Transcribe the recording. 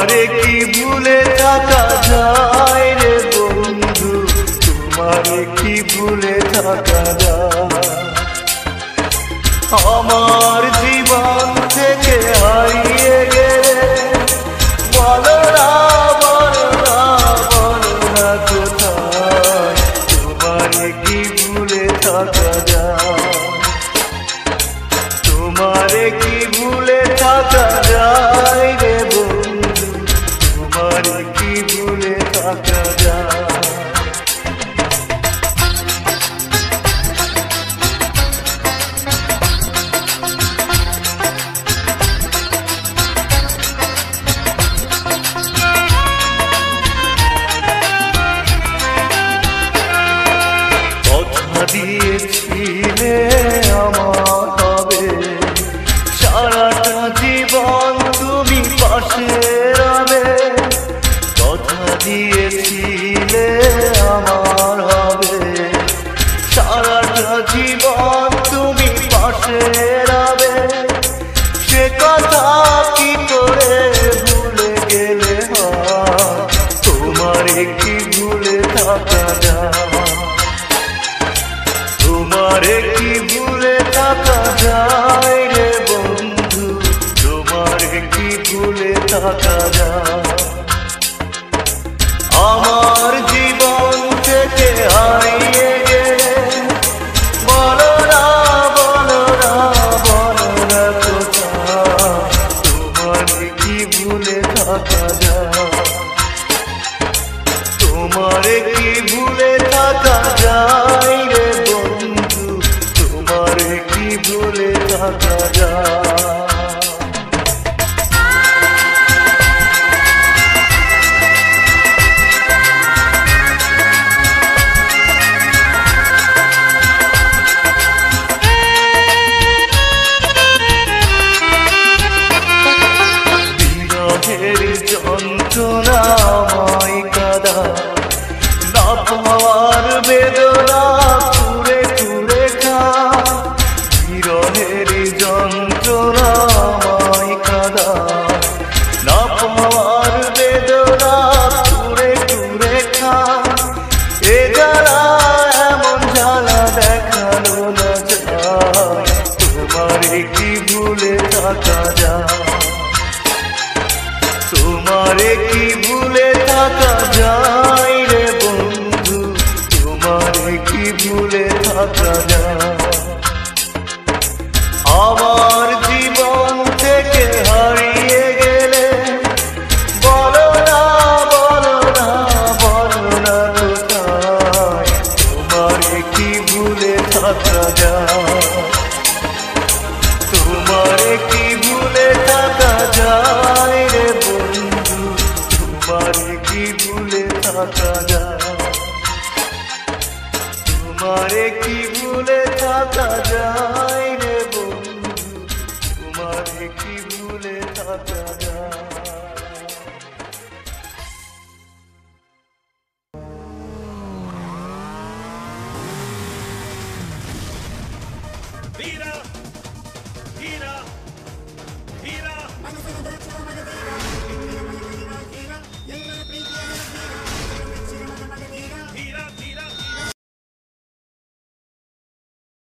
তোমারে কি ভুলে থাকা যায় রে বন্ধু, তোমারে কি ভুলে থাকা যায়? আমার জীবন থেকে হারিয়ে গেলে বলো না বলো না বলো না কোথায়, তোমারে কি ভুলে থাকা যায়? তোমারে কি ভুলে থাকা যায় রে বন্ধু, তোমারে কি ভুলে থাকা যায়? কথা দিয়েছিলে আমার হবে, সারাটা জীবন তুমি পাশে রবে। কথা দিয়েছিলে আমার হবে, সারাটা জীবন তুমি পাশে রবে। সে কথা কি করে ভুলে গেলে হয়, তোমারে কি ভুলে থাকা যায়? তোমারে কি ভুলে থাকা যায় রে বন্ধু, তোমারে কি ভুলে থাকা যায়? আমার জীবন থেকে হারিয়ে গেলে বলো না বলো না বলো না কোথায়, তোমারে কি ভুলে থাকা যায়? তোমারে কি ভুলে থাকা যায় রে বন্ধু, তোমারে কি ভুলে থাকা যায়? বিরহের যন্ত্রণাময় কাদা, না পাওয়ার বেদনা কুড়ে কুড়ে খা। বিরহের যন্ত্রণাময় কাদা, না পাওয়ার বেদনা কুড়ে কুড়ে খা। এ জ্বালা এমন জ্বালা দেখানো না যায়, তোমারে কি ভুলে থাকা যায়? তোমারে কি ভুলে থাকা যায় রে বন্ধু, তোমারে কি ভুলে থাকা যায়? আমার জীবন থেকে হারিয়ে গেলে বলো না বলো না বলো না কোথায়, তোমারে কি ভুলে থাকা যায়? তোমারে কি ভুলে থাকা যায় রে বন্ধু, তোমারে কি ভুলে থাকা যায়? তোমারে কি ভুলে থাকা যায় রে বন্ধু, তোমারে কি ভুলে থাকা যায়? Vida!